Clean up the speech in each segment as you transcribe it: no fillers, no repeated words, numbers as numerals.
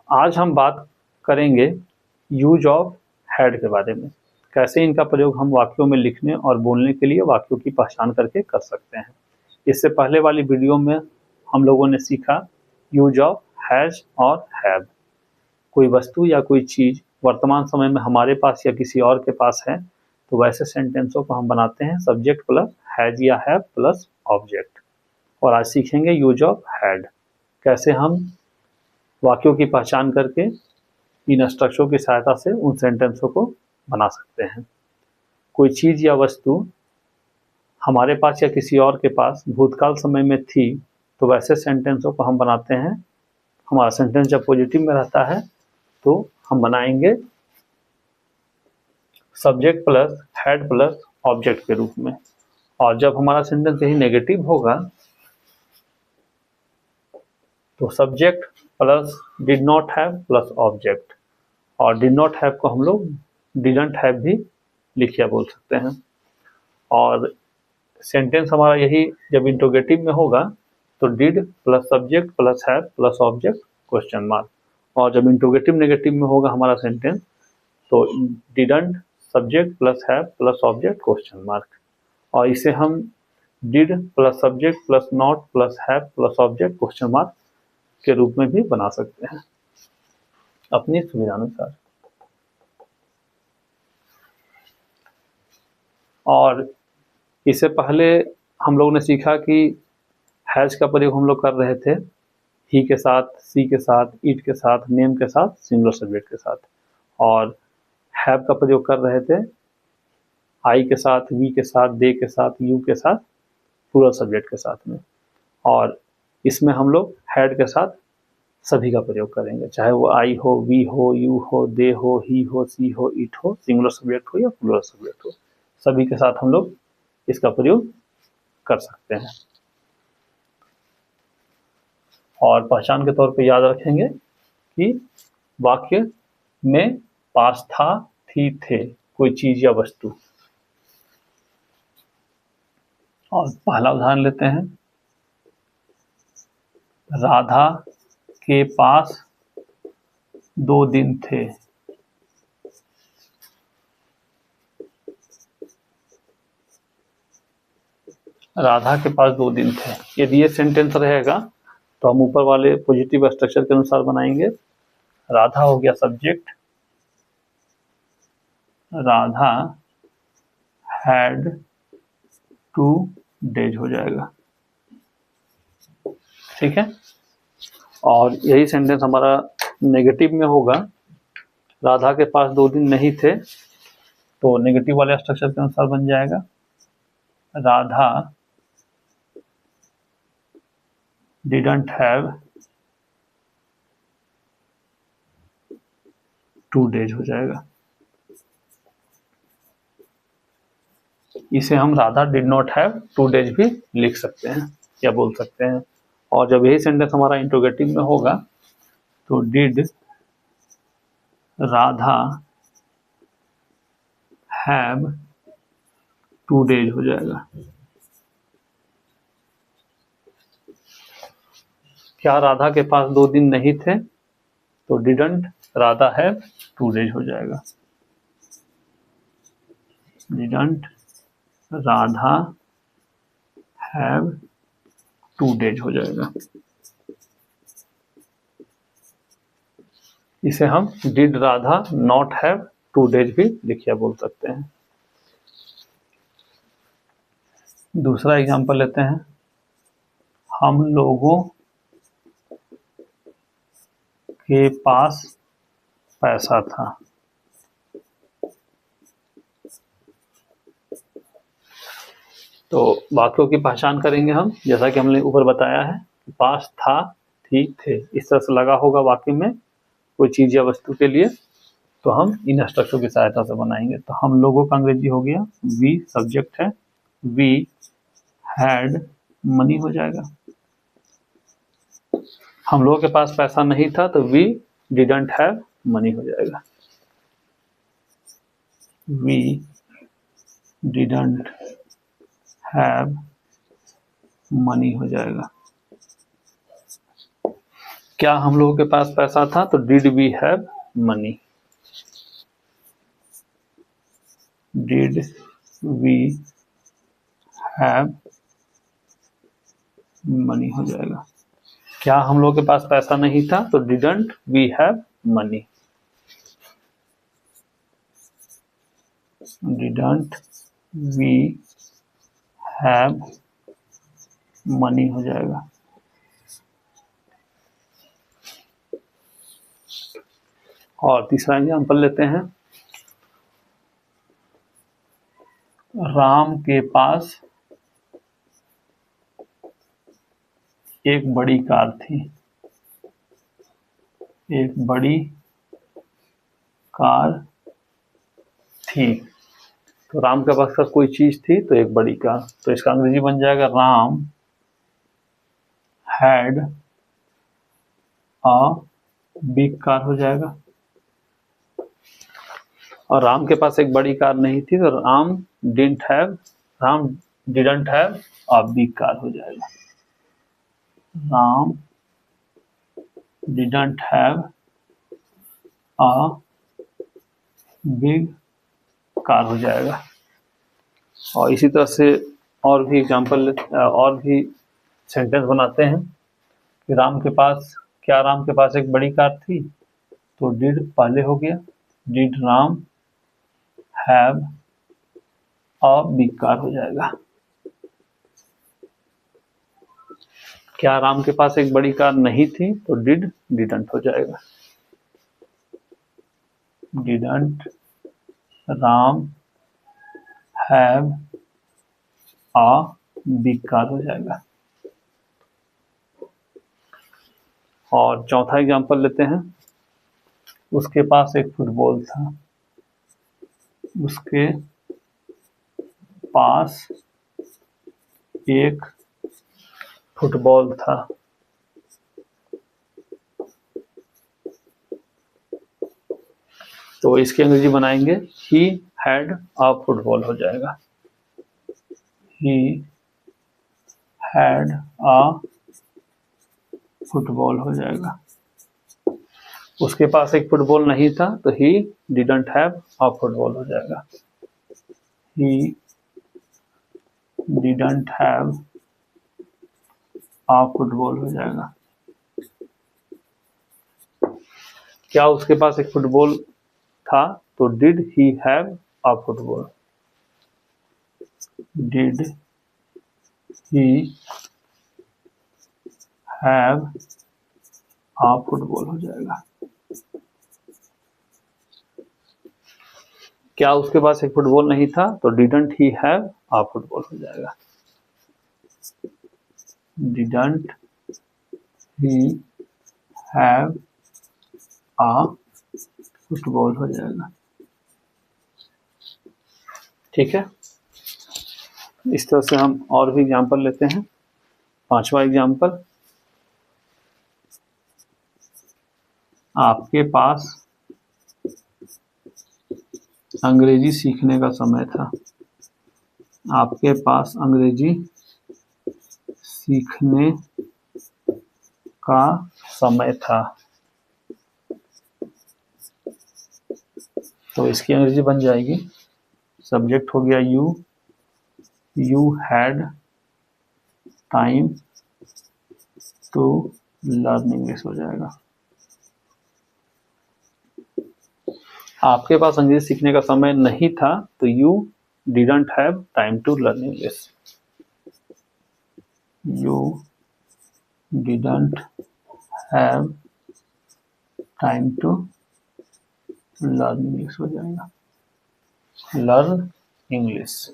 आज हम बात करेंगे यूज ऑफ हैड के बारे में। कैसे इनका प्रयोग हम वाक्यों में लिखने और बोलने के लिए वाक्यों की पहचान करके कर सकते हैं। इससे पहले वाली वीडियो में हम लोगों ने सीखा यूज ऑफ हैज और हैव। कोई वस्तु या कोई चीज़ वर्तमान समय में हमारे पास या किसी और के पास है तो वैसे सेंटेंसों को हम बनाते हैं सब्जेक्ट प्लस हैज या हैव प्लस ऑब्जेक्ट। और आज सीखेंगे यूज ऑफ हैड, कैसे हम वाक्यों की पहचान करके इन स्ट्रक्चरों की सहायता से उन सेंटेंसों को बना सकते हैं। कोई चीज़ या वस्तु हमारे पास या किसी और के पास भूतकाल समय में थी तो वैसे सेंटेंसों को हम बनाते हैं, हमारा सेंटेंस जब पॉजिटिव में रहता है तो हम बनाएंगे subject plus had plus object के रूप में। और जब हमारा सेंटेंस यही नेगेटिव होगा तो subject plus did not have plus object. और डिड नॉट हैव को हम लोग डिडंट हैव भी लिखिया बोल सकते हैं। और सेंटेंस हमारा यही जब इंट्रोगेटिव में होगा तो did plus subject plus have plus object question mark. और जब इंट्रोगेटिव नेगेटिव में होगा हमारा सेंटेंस तो didn't subject plus have plus object question mark. और इसे हम did plus subject plus not plus have plus object question mark के रूप में भी बना सकते हैं अपनी सुविधानुसार। और इससे पहले हम लोगों ने सीखा कि हैज का प्रयोग हम लोग कर रहे थे ही के साथ, सी के साथ, इट के साथ, नेम के साथ, सिंगुलर सब्जेक्ट के साथ। और हैव का प्रयोग कर रहे थे आई के साथ, वी के साथ, दे के साथ, यू के साथ, प्लूरल सब्जेक्ट के साथ में। और इसमें हम लोग हैड के साथ सभी का प्रयोग करेंगे, चाहे वो आई हो, वी हो, यू हो, दे हो, ही हो, सी हो, इट हो, सिंगुलर सब्जेक्ट हो या प्लूरल सब्जेक्ट हो, सभी के साथ हम लोग इसका प्रयोग कर सकते हैं। और पहचान के तौर पे याद रखेंगे कि वाक्य में पास था, थी, थे, कोई चीज या वस्तु। और पहला उदाहरण लेते हैं, राधा के पास 2 दिन थे। राधा के पास 2 दिन थे। यदि ये सेंटेंस रहेगा तो हम ऊपर वाले पॉजिटिव स्ट्रक्चर के अनुसार बनाएंगे। राधा हो गया सब्जेक्ट, राधा हैड 2 डेज हो जाएगा, ठीक है। और यही सेंटेंस हमारा नेगेटिव में होगा, राधा के पास 2 दिन नहीं थे, तो नेगेटिव वाले स्ट्रक्चर के अनुसार बन जाएगा राधा डिडंट हैव 2 डेज हो जाएगा। इसे हम Radha did not have 2 days भी लिख सकते हैं या बोल सकते हैं। और जब यही सेंटेंस हमारा इंट्रोगेटिव में होगा तो डिड राधा हैव 2 डेज हो जाएगा। क्या राधा के पास 2 दिन नहीं थे, तो डिडंट राधा हैव 2 डेज हो जाएगा। डिडंट राधा हैव 2 डेज हो जाएगा। इसे हम did Radha not have 2 days भी लिखिया बोल सकते हैं। दूसरा एग्जांपल लेते हैं, हम लोगों के पास पैसा था। तो वाक्यों की पहचान करेंगे हम, जैसा कि हमने ऊपर बताया है, पास था, थी, थे, इस तरह से लगा होगा वाक्य में कोई चीज या वस्तु के लिए, तो हम इन स्ट्रक्चर की सहायता से बनाएंगे। तो हम लोगों का अंग्रेजी हो गया, वी सब्जेक्ट है, वी हैड मनी हो जाएगा। हम लोगों के पास पैसा नहीं था तो वी डिडंट हैव मनी हो जाएगा। वी डिडंट हैव मनी हो जाएगा। क्या हम लोगों के पास पैसा था? तो did we have money. Did we have money हो जाएगा। क्या हम लोगों के पास पैसा नहीं था? तो didn't we have money. Didn't we have money हो जाएगा। और तीसरा एग्जांपल लेते हैं। राम के पास एक बड़ी कार थी। एक बड़ी कार थी। तो राम के पास कोई चीज थी तो एक बड़ी कार, तो इसका अंग्रेजी बन जाएगा Ram had a big car हो जाएगा। और राम के पास एक बड़ी कार नहीं थी तो Ram didn't have a big car हो जाएगा। Ram didn't have a big car हो जाएगा। और इसी तरह से और भी एग्जांपल और भी सेंटेंस बनाते हैं कि राम के पास एक बड़ी कार थी? तो डिड पहले हो गया, did Ram have a big car हो जाएगा। क्या राम के पास एक बड़ी कार नहीं थी? तो डिडंट हो जाएगा। Didn't Ram have a big car हो जाएगा। और चौथा एग्जांपल लेते हैं। उसके पास एक फुटबॉल था। उसके पास एक फुटबॉल था। तो इसकी अंग्रेजी बनाएंगे ही हैड अ फुटबॉल हो जाएगा। ही हैड अ फुटबॉल हो जाएगा। उसके पास एक फुटबॉल नहीं था तो he didn't have a football हो जाएगा। He didn't have a football हो जाएगा। क्या उसके पास एक फुटबॉल था? तो did he have a football. Did he have a football हो जाएगा। क्या उसके पास एक फुटबॉल नहीं था? तो didn't he have a football हो जाएगा। Didn't he have a football हो जाएगा। ठीक है, इस तरह से हम और भी एग्जांपल लेते हैं। पांचवा एग्जांपल, आपके पास अंग्रेजी सीखने का समय था। आपके पास अंग्रेजी सीखने का समय था। तो इसकी अंग्रेजी बन जाएगी, सब्जेक्ट हो गया you had time to learn English हो जाएगा। आपके पास अंग्रेजी सीखने का समय नहीं था तो you didn't have time to learn English. You didn't have time to learn English हो जाएगा। Learn English.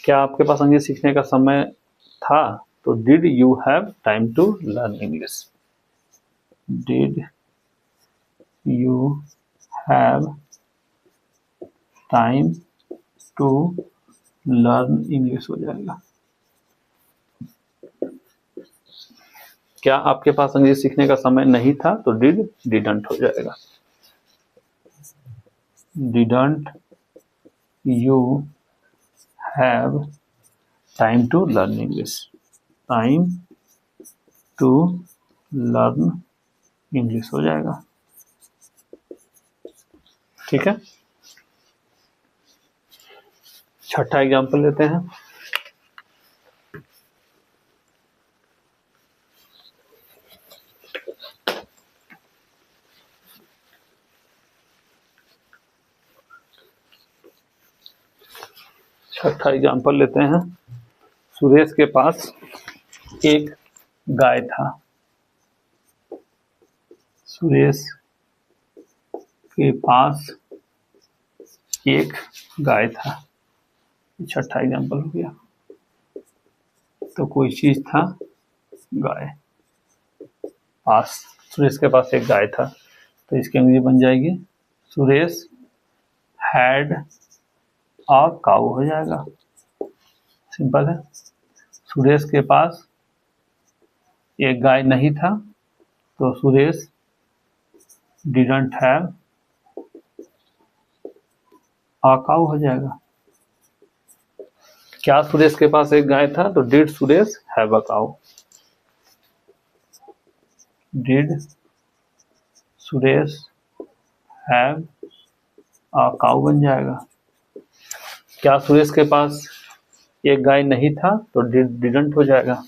क्या आपके पास अंग्रेजी सीखने का समय था? तो did you have time to learn English. Did you have time to learn English हो जाएगा। क्या आपके पास अंग्रेजी सीखने का समय नहीं था? तो डिडंट हो जाएगा। Didn't you have time to learn English. Time to learn English हो जाएगा। ठीक है, छठा एग्जाम्पल लेते हैं। छठा एग्जाम्पल लेते हैं। सुरेश के पास एक गाय था। सुरेश के पास एक गाय था। छठा एग्जाम्पल हो गया। तो कोई चीज था, गाय। पास, सुरेश के पास एक गाय था, तो इसकी अंग्रेजी बन जाएगी सुरेश हैड अ काऊ हो जाएगा। सिंपल है। सुरेश के पास एक गाय नहीं था, तो सुरेश डिडंट हैव अ काऊ हो जाएगा। क्या सुरेश के पास एक गाय था, तो did Suresh have a cow. Did Suresh have a cow बन जाएगा। क्या सुरेश के पास एक गाय नहीं था, तो डिडंट हो जाएगा।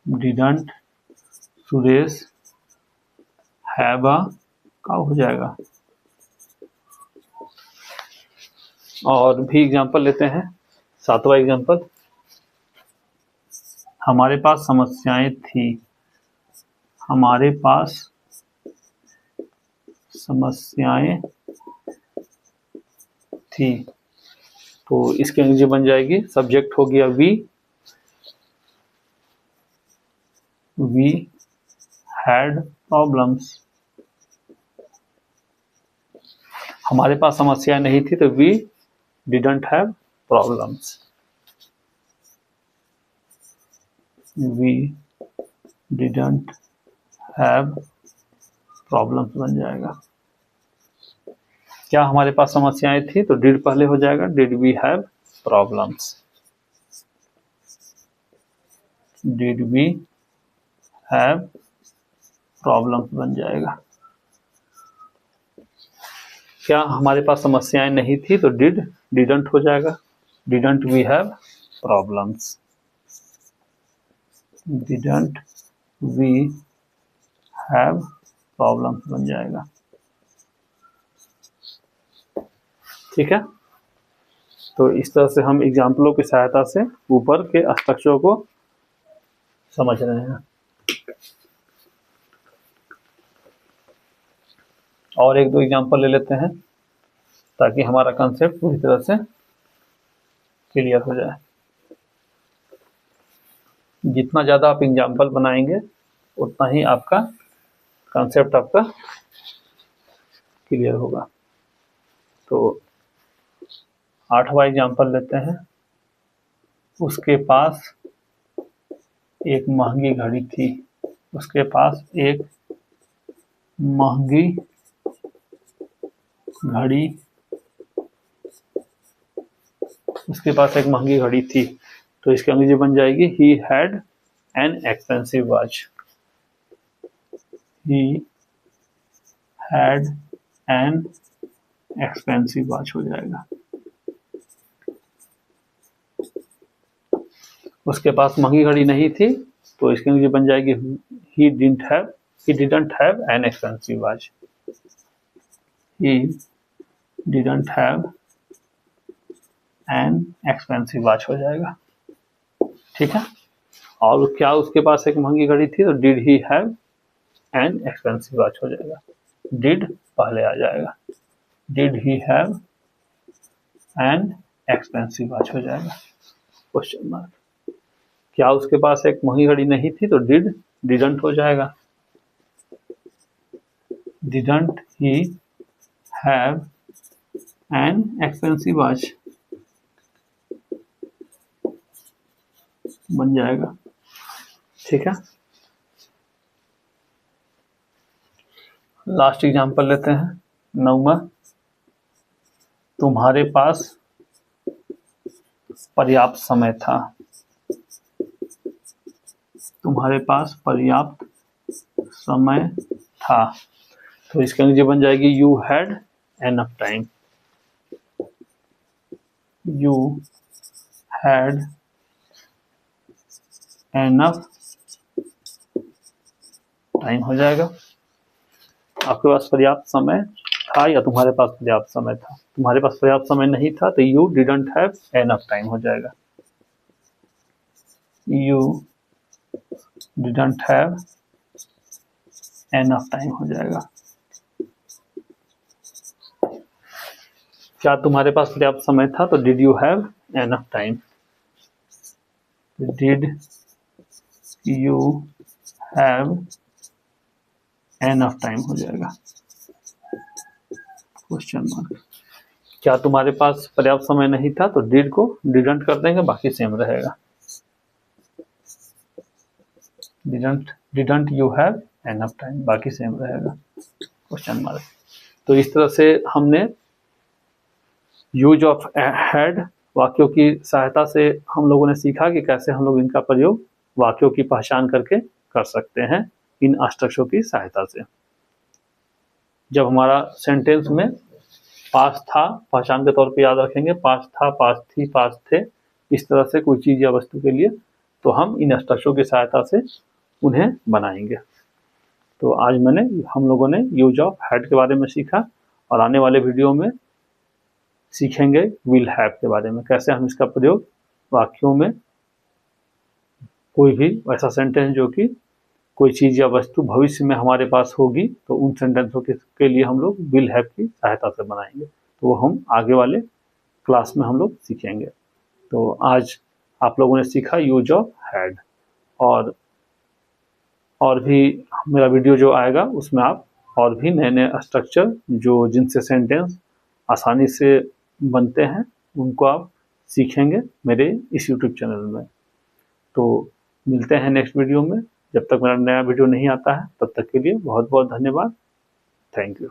डिडंट सुरेश हैव अ काऊ हो जाएगा। और भी एग्जाम्पल लेते हैं। सातवां एग्जाम्पल, हमारे पास समस्याएं थी। हमारे पास समस्याएं थी, तो इसकी अंग्रेजी बन जाएगी, सब्जेक्ट हो गया वी हैड प्रॉब्लम्स। हमारे पास समस्याएं नहीं थी, तो we didn't have problems. We didn't have problems बन जाएगा। क्या हमारे पास समस्याएं थी, तो डिड पहले हो जाएगा, did we have problems. Did we have problems बन जाएगा। क्या हमारे पास समस्याएं नहीं थी, तो डिडंट हो जाएगा, didn't we have problems. Didn't we have problems बन जाएगा। ठीक है, तो इस तरह से हम एग्जाम्पलों की सहायता से ऊपर के स्ट्रक्चर को समझ रहे हैं। और एक दो एग्जाम्पल ले लेते हैं ताकि हमारा कंसेप्ट पूरी तरह से क्लियर हो जाए। जितना ज़्यादा आप एग्जाम्पल बनाएंगे उतना ही आपका कंसेप्ट आपका क्लियर होगा। तो 8वां एग्जाम्पल लेते हैं। उसके पास एक महंगी घड़ी थी। उसके पास एक महंगी घड़ी उसके पास एक महंगी घड़ी थी, तो इसकी अंग्रेजी बन जाएगी he had an expensive watch. He had an expensive watch हो जाएगा। उसके पास महंगी घड़ी नहीं थी, तो इसकी अंग्रेजी बन जाएगी he didn't have an expensive watch. He didn't have an expensive watch हो जाएगा। ठीक है, और क्या उसके पास एक महंगी घड़ी थी, तो did he have an expensive watch हो जाएगा। डिड पहले आ जाएगा, did he have an expensive watch हो जाएगा। Question mark. क्या उसके पास एक महंगी घड़ी नहीं थी, तो डिडंट हो जाएगा। Didn't he have an expensive watch बन जाएगा। ठीक है, लास्ट एग्जांपल लेते हैं, 9वां। तुम्हारे पास पर्याप्त समय था। तुम्हारे पास पर्याप्त समय था, तो इसके अंग्रेजी बन जाएगी you had enough time. You had enough time हो जाएगा। आपके पास पर्याप्त समय था या तुम्हारे पास पर्याप्त समय था। तुम्हारे पास पर्याप्त समय नहीं था तो you didn't have enough time हो जाएगा। You didn't have enough time हो जाएगा। क्या तुम्हारे पास पर्याप्त समय था तो did you have enough time. Did you have enough time हो जाएगा क्वेश्चन मार्क। क्या तुम्हारे पास पर्याप्त समय नहीं था तो डिड को डिडंट कर देंगे, बाकी सेम रहेगा। Didn't you have enough time, बाकी सेम रहेगा क्वेश्चन मार्क। तो इस तरह से हमने यूज ऑफ हैड वाक्यों की सहायता से हम लोगों ने सीखा कि कैसे हम लोग इनका प्रयोग वाक्यों की पहचान करके कर सकते हैं इन अष्टकों की सहायता से। जब हमारा सेंटेंस में पास था, पहचान के तौर पे याद रखेंगे, पास था, पास थी, पास थे, इस तरह से कोई चीज़ या वस्तु के लिए, तो हम इन अष्टकों की सहायता से उन्हें बनाएंगे। तो आज हम लोगों ने यूज ऑफ हैड के बारे में सीखा और आने वाले वीडियो में सीखेंगे विल हैव के बारे में, कैसे हम इसका प्रयोग वाक्यों में कोई भी ऐसा सेंटेंस जो कि कोई चीज़ या वस्तु भविष्य में हमारे पास होगी तो उन सेंटेंसों के लिए हम लोग विल हैव की सहायता से बनाएंगे। तो वो हम आगे वाले क्लास में हम लोग सीखेंगे। तो आज आप लोगों ने सीखा यूज ऑफ हैड, और भी मेरा वीडियो जो आएगा उसमें आप और भी नए नए स्ट्रक्चर जिनसे सेंटेंस आसानी से बनते हैं उनको आप सीखेंगे मेरे इस YouTube चैनल में। तो मिलते हैं नेक्स्ट वीडियो में। जब तक मेरा नया वीडियो नहीं आता है तब तक के लिए बहुत बहुत धन्यवाद। Thank you.